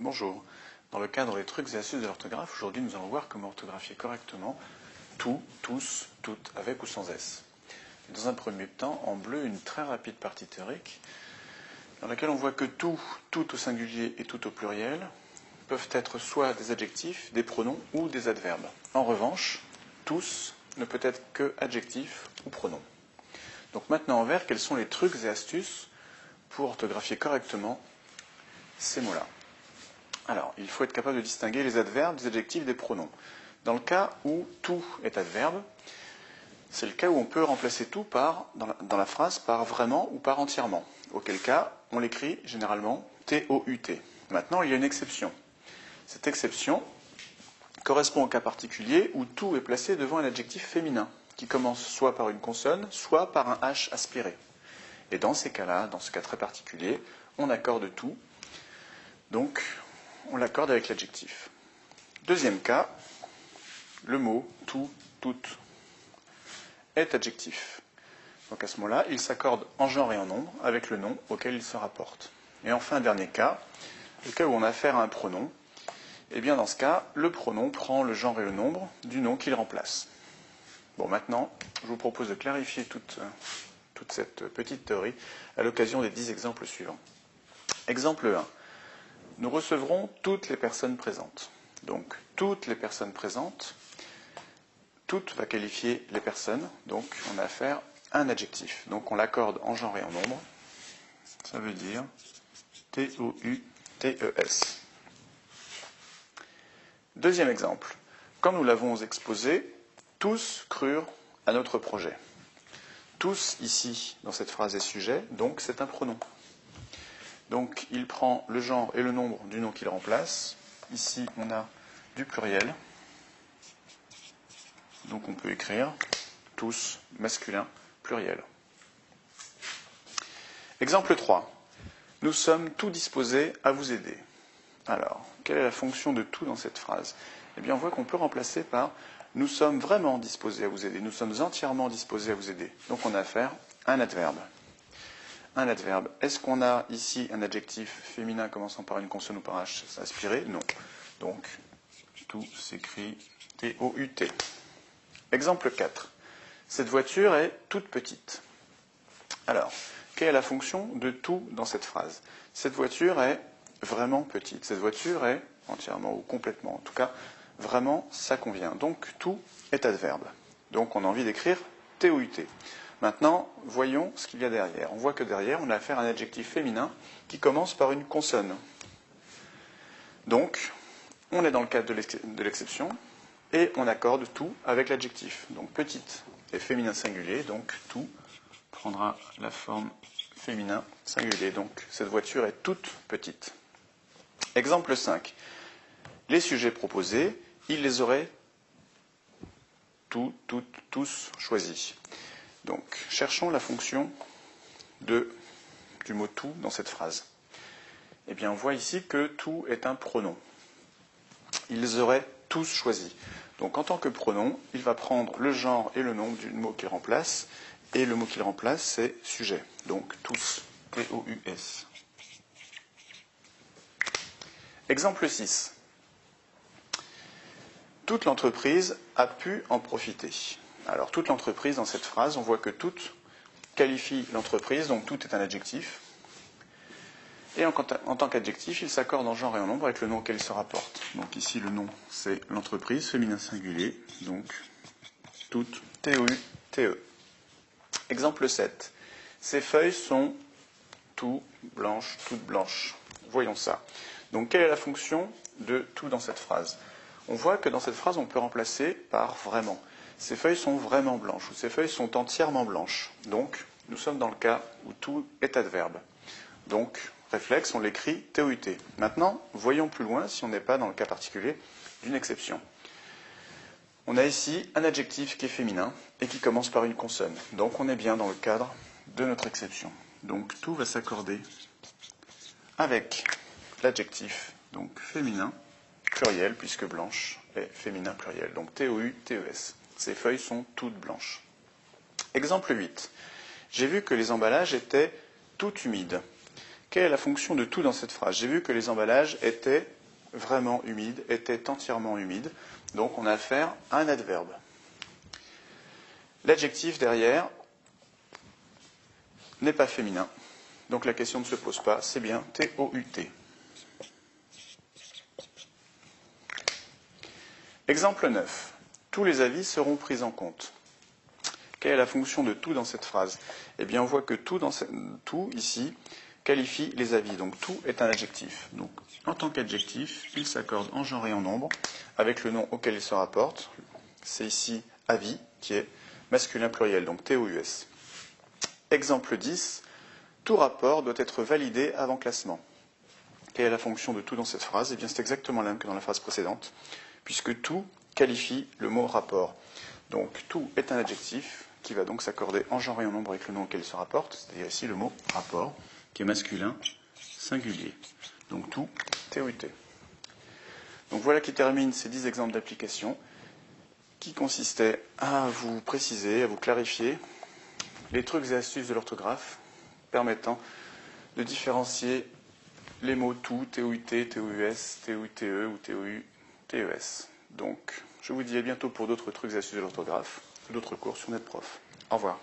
Bonjour. Dans le cadre des trucs et astuces de l'orthographe, aujourd'hui nous allons voir comment orthographier correctement tout, tous, toutes, avec ou sans S. Dans un premier temps, en bleu, une très rapide partie théorique dans laquelle on voit que tout au singulier et tout au pluriel peuvent être soit des adjectifs, des pronoms ou des adverbes. En revanche, tous ne peut être que adjectif ou pronom. Donc maintenant en vert, quels sont les trucs et astuces pour orthographier correctement ces mots-là? Alors, il faut être capable de distinguer les adverbes des adjectifs des pronoms. Dans le cas où tout est adverbe, c'est le cas où on peut remplacer tout dans la phrase par vraiment ou par entièrement. Auquel cas, on l'écrit généralement T-O-U-T. Maintenant, il y a une exception. Cette exception correspond au cas particulier où tout est placé devant un adjectif féminin, qui commence soit par une consonne, soit par un H aspiré. Et dans ces cas-là, dans ce cas très particulier, on accorde tout. Donc, on l'accorde avec l'adjectif. Deuxième cas, le mot tout, toute est adjectif. Donc à ce moment-là, il s'accorde en genre et en nombre avec le nom auquel il se rapporte. Et enfin, dernier cas, le cas où on a affaire à un pronom, et bien dans ce cas, le pronom prend le genre et le nombre du nom qu'il remplace. Bon, maintenant, je vous propose de clarifier toute cette petite théorie à l'occasion des 10 exemples suivants. Exemple 1. Nous recevrons toutes les personnes présentes. Donc, toutes les personnes présentes, toutes va qualifier les personnes, donc on a affaire à un adjectif. Donc on l'accorde en genre et en nombre. Ça veut dire T-O-U-T-E-S. Deuxième exemple. Comme nous l'avons exposé, tous crurent à notre projet. Tous, ici, dans cette phrase est sujet, donc c'est un pronom. Donc il prend le genre et le nombre du nom qu'il remplace. Ici, on a du pluriel. Donc on peut écrire tous, masculin, pluriel. Exemple 3. Nous sommes tous disposés à vous aider. Alors, quelle est la fonction de tout dans cette phrase? Eh bien, on voit qu'on peut remplacer par nous sommes vraiment disposés à vous aider. Nous sommes entièrement disposés à vous aider. Donc on a affaire à un adverbe. Un adverbe. Est-ce qu'on a ici un adjectif féminin commençant par une consonne ou par H aspiré? Non. Donc, tout s'écrit T-O-U-T. Exemple 4. Cette voiture est toute petite. Alors, quelle est la fonction de tout dans cette phrase? Cette voiture est vraiment petite. Cette voiture est entièrement ou complètement, en tout cas, vraiment, ça convient. Donc, tout est adverbe. Donc, on a envie d'écrire T-O-U-T. Maintenant, voyons ce qu'il y a derrière. On voit que derrière, on a affaire à un adjectif féminin qui commence par une consonne. Donc, on est dans le cadre de l'exception et on accorde tout avec l'adjectif. Donc, petite est féminin singulier, donc tout prendra la forme féminin singulier. Donc, cette voiture est toute petite. Exemple 5. Les sujets proposés, il les aurait tous choisis. Donc, cherchons la fonction du mot tout dans cette phrase. Eh bien, on voit ici que tout est un pronom. Ils auraient tous choisi. Donc, en tant que pronom, il va prendre le genre et le nombre du mot qu'il remplace. Et le mot qu'il remplace, c'est sujet. Donc, tous. T-O-U-S. Exemple 6. Toute l'entreprise a pu en profiter. Alors, toute l'entreprise, dans cette phrase, on voit que toute qualifie l'entreprise, donc tout est un adjectif. Et en tant qu'adjectif, il s'accorde en genre et en nombre avec le nom auquel il se rapporte. Donc ici, le nom, c'est l'entreprise, féminin singulier, donc toute, T-O-U-T-E. Exemple 7. Ces feuilles sont toutes blanches. Voyons ça. Donc, quelle est la fonction de tout dans cette phrase? On voit que dans cette phrase, on peut remplacer par vraiment. Ces feuilles sont vraiment blanches, ou ces feuilles sont entièrement blanches. Donc, nous sommes dans le cas où tout est adverbe. Donc, réflexe, on l'écrit T-O-U-T. Maintenant, voyons plus loin si on n'est pas dans le cas particulier d'une exception. On a ici un adjectif qui est féminin et qui commence par une consonne. Donc, on est bien dans le cadre de notre exception. Donc, tout va s'accorder avec l'adjectif, donc féminin, pluriel, puisque blanche est féminin pluriel. Donc, T-O-U-T-E-S. Ces feuilles sont toutes blanches. Exemple 8. J'ai vu que les emballages étaient tout humides. Quelle est la fonction de tout dans cette phrase? J'ai vu que les emballages étaient vraiment humides, étaient entièrement humides. Donc on a affaire à un adverbe. L'adjectif derrière n'est pas féminin. Donc la question ne se pose pas, c'est bien T-O-U-T. Exemple 9. Tous les avis seront pris en compte. Quelle est la fonction de tout dans cette phrase? Eh bien, on voit que tout ici qualifie les avis. Donc tout est un adjectif. Donc en tant qu'adjectif, il s'accorde en genre et en nombre avec le nom auquel il se rapporte. C'est ici avis qui est masculin pluriel, donc T-O-U-S. Exemple 10. Tout rapport doit être validé avant classement. Quelle est la fonction de tout dans cette phrase? Eh bien, c'est exactement la même que dans la phrase précédente, puisque tout qualifie le mot rapport. Donc, tout est un adjectif qui va donc s'accorder en genre et en nombre avec le nom auquel il se rapporte, c'est-à-dire ici le mot rapport, qui est masculin singulier. Donc, tout, T-O-U-T. Donc, voilà qui termine ces 10 exemples d'application qui consistaient à vous préciser, à vous clarifier les trucs et astuces de l'orthographe permettant de différencier les mots tout, T-O-U-T, T-O-U-S, T-O-U-T-E ou T-O-U, T-E-S. Donc, je vous dis à bientôt pour d'autres trucs et astuces de l'orthographe, d'autres cours sur NetProf. Au revoir.